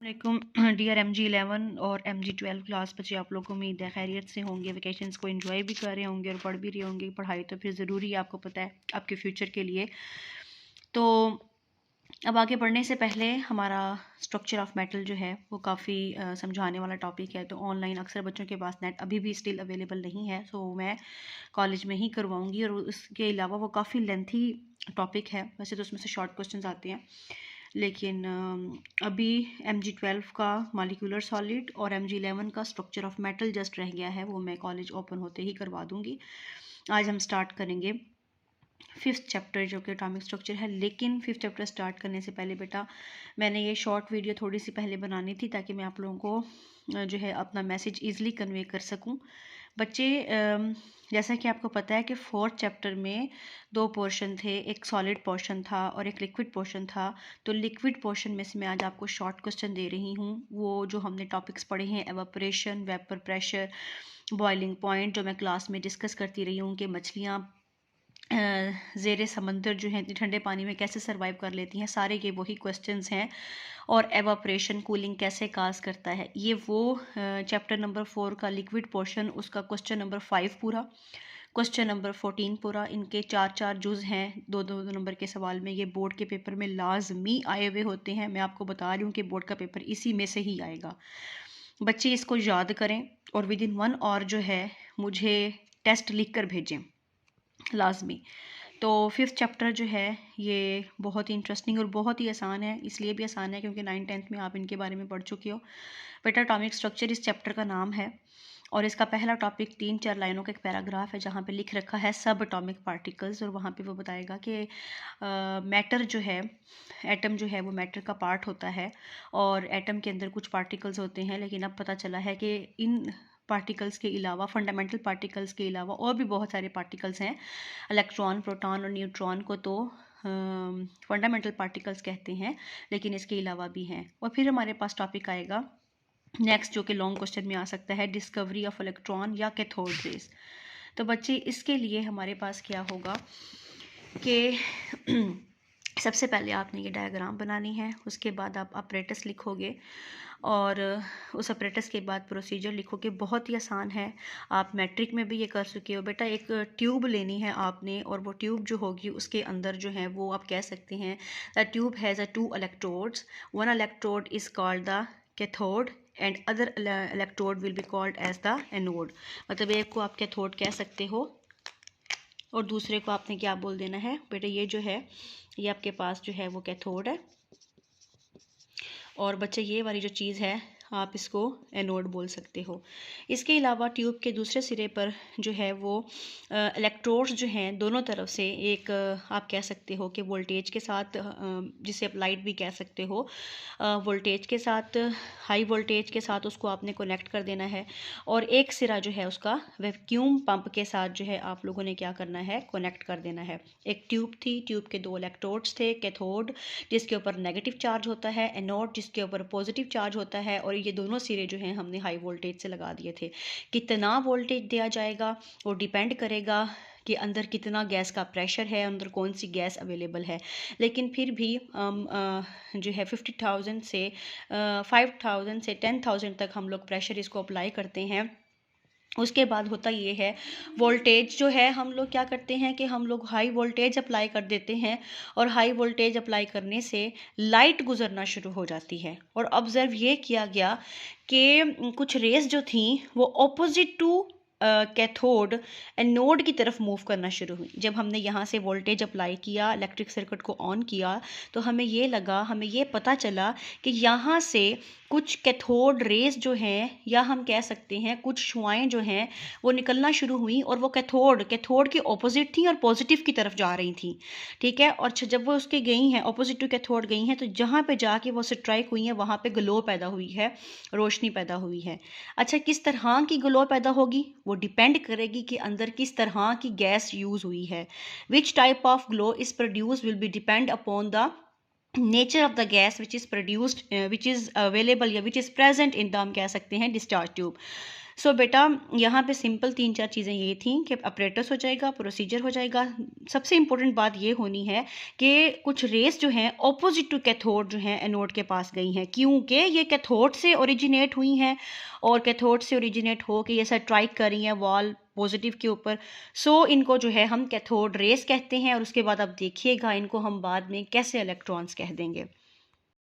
वालेकुम dear MG11 और MG12 class बच्चे, आप लोगों को उम्मीद है खैरियत से होंगे, वेकेशंस को एंजॉय भी कर रहे होंगे और पढ़ भी रहे होंगे। पढ़ाई तो फिर ज़रूरी है, आपको पता है, आपके फ्यूचर के लिए। तो अब आगे बढ़ने से पहले हमारा स्ट्रक्चर ऑफ मेटल जो है वो काफ़ी समझाने वाला टॉपिक है। तो ऑनलाइन अक्सर बच्चों के पास नेट अभी भी स्टिल अवेलेबल नहीं है, सो मैं कॉलेज में ही करवाऊँगी। और उसके अलावा वो काफ़ी लेंथी टॉपिक है, वैसे तो उसमें से शॉर्ट क्वेश्चन आते हैं, लेकिन अभी MG12 का मॉलिक्यूलर सॉलिड और MG11 का स्ट्रक्चर ऑफ मेटल जस्ट रह गया है, वो मैं कॉलेज ओपन होते ही करवा दूँगी। आज हम स्टार्ट करेंगे 5th चैप्टर जो कि एटॉमिक स्ट्रक्चर है। लेकिन 5th चैप्टर स्टार्ट करने से पहले बेटा, मैंने ये शॉर्ट वीडियो थोड़ी सी पहले बनानी थी ताकि मैं आप लोगों को जो है अपना मैसेज ईज़िली कन्वे कर सकूं। बच्चे, जैसा कि आपको पता है कि 4th चैप्टर में 2 पोर्शन थे, एक सॉलिड पोर्शन था और एक लिक्विड पोर्शन था। तो लिक्विड पोर्शन में से मैं आज आपको शॉर्ट क्वेश्चन दे रही हूँ। वो जो हमने टॉपिक्स पढ़े हैं, evaporation, vapour pressure, boiling point, जो मैं क्लास में डिस्कस करती रही हूँ कि मछलियाँ ज़ेरे समंदर जो हैं इतने ठंडे पानी में कैसे सरवाइव कर लेती हैं, सारे ये वही क्वेश्चंस हैं। और एवापोरेशन, कूलिंग कैसे काज करता है, ये वो चैप्टर नंबर 4 का लिक्विड पोर्शन, उसका क्वेश्चन नंबर 5 पूरा, क्वेश्चन नंबर 14 पूरा। इनके 4 जुज़ हैं, 2 नंबर के सवाल में। ये बोर्ड के पेपर में लाजमी आए हुए होते हैं। मैं आपको बता रही हूँ कि बोर्ड का पेपर इसी में से ही आएगा। बच्चे इसको याद करें और विद इन 1 आवर जो है मुझे टेस्ट लिख कर भेजें लाजमी। तो 5th चैप्टर जो है ये बहुत ही इंटरेस्टिंग और बहुत ही आसान है। इसलिए भी आसान है क्योंकि 9th-10th में आप इनके बारे में पढ़ चुके हो। बेटा, एटॉमिक स्ट्रक्चर इस चैप्टर का नाम है और इसका पहला टॉपिक 3-4 लाइनों का एक पैराग्राफ है जहाँ पे लिख रखा है सब एटॉमिक पार्टिकल्स। और वहाँ पे वो बताएगा कि मैटर जो है, एटम जो है वो मैटर का पार्ट होता है और एटम के अंदर कुछ पार्टिकल्स होते हैं। लेकिन अब पता चला है कि इन पार्टिकल्स के अलावा, फंडामेंटल पार्टिकल्स के अलावा और भी बहुत सारे पार्टिकल्स हैं। इलेक्ट्रॉन, प्रोटॉन और न्यूट्रॉन को तो फंडामेंटल पार्टिकल्स कहते हैं, लेकिन इसके अलावा भी हैं। और फिर हमारे पास टॉपिक आएगा नेक्स्ट, जो कि लॉन्ग क्वेश्चन में आ सकता है, डिस्कवरी ऑफ इलेक्ट्रॉन या कैथोड रेज। तो बच्चे, इसके लिए हमारे पास क्या होगा कि सबसे पहले आपने ये डायग्राम बनानी है, उसके बाद आप अपरेटस लिखोगे और उस अपरेटस के बाद प्रोसीजर लिखोगे। बहुत ही आसान है, आप मैट्रिक में भी ये कर चुके हो। बेटा, एक ट्यूब लेनी है आपने और वो ट्यूब जो होगी उसके अंदर जो है वो आप कह सकते हैं the tube has 2 electrodes, 1 electrode is called the cathode and other electrode will be called as the anode. मतलब एक को आप कैथोड कह सकते हो और दूसरे को आपने क्या बोल देना है। बेटा, ये जो है ये आपके पास जो है वो कैथोड है और बच्चे ये वाली जो चीज़ है आप इसको एनोड बोल सकते हो। इसके अलावा ट्यूब के दूसरे सिरे पर जो है वो इलेक्ट्रोड्स जो हैं दोनों तरफ से एक आप कह सकते हो कि वोल्टेज के साथ, जिसे आप लाइट भी कह सकते हो, वोल्टेज के साथ, हाई वोल्टेज के साथ उसको आपने कनेक्ट कर देना है। और एक सिरा जो है उसका वैक्यूम पंप के साथ जो है आप लोगों ने क्या करना है, कनेक्ट कर देना है। एक ट्यूब थी, ट्यूब के 2 इलेक्ट्रोड्स थे, कैथोड जिसके ऊपर नेगेटिव चार्ज होता है, एनोड जिसके ऊपर पॉजिटिव चार्ज होता है। और ये दोनों सिरे जो हैं हमने हाई वोल्टेज से लगा दिए थे। कितना वोल्टेज दिया जाएगा वो डिपेंड करेगा कि अंदर कितना गैस का प्रेशर है, अंदर कौन सी गैस अवेलेबल है। लेकिन फिर भी जो है 50,000 से 5,000 से 10,000 तक हम लोग प्रेशर इसको अप्लाई करते हैं। उसके बाद होता ये है, वोल्टेज जो है हम लोग क्या करते हैं कि हम लोग हाई वोल्टेज अप्लाई कर देते हैं और हाई वोल्टेज अप्लाई करने से लाइट गुजरना शुरू हो जाती है। और ऑब्जर्व ये किया गया कि कुछ रेस जो थी वो ऑपोजिट टू कैथोड एनोड की तरफ मूव करना शुरू हुई। जब हमने यहाँ से वोल्टेज अप्लाई किया, इलेक्ट्रिक सर्किट को ऑन किया, तो हमें ये पता चला कि यहाँ से कुछ कैथोड रेस जो हैं, या हम कह सकते हैं कुछ शुआएं जो हैं वो निकलना शुरू हुई और वो कैथोड के ऑपोजिट थी और पॉजिटिव की तरफ जा रही थी। ठीक है, और जब वो उसके गई हैं, ऑपोजिट टू कैथोड गई हैं, तो जहाँ पे जाके वो स्ट्राइक हुई हैं वहाँ पे ग्लो पैदा हुई है, रोशनी पैदा हुई है। अच्छा, किस तरह की ग्लो पैदा होगी वो डिपेंड करेगी कि अंदर किस तरह की गैस यूज़ हुई है। Which type of glow is produce will be depend upon the nature of the gas which is produced, which is available या which is present in the, हम कह सकते हैं, डिस्चार्ज ट्यूब। सो बेटा यहाँ पे सिंपल 3-4 चीज़ें ये थी कि अपरेटस हो जाएगा, प्रोसीजर हो जाएगा। सबसे इम्पोर्टेंट बात ये होनी है कि कुछ रेस जो हैं ऑपोजिट टू कैथोड जो हैं एनोड के पास गई हैं, क्योंकि ये कैथोड से ओरिजिनेट हुई हैं और कैथोड से ओरिजिनेट हो के ये स्ट्राइक कर रही हैं वॉल पॉजिटिव के ऊपर। सो इनको जो है हम कैथोड रेस कहते हैं और उसके बाद आप देखिएगा इनको हम बाद में कैसे इलेक्ट्रॉन्स कह देंगे।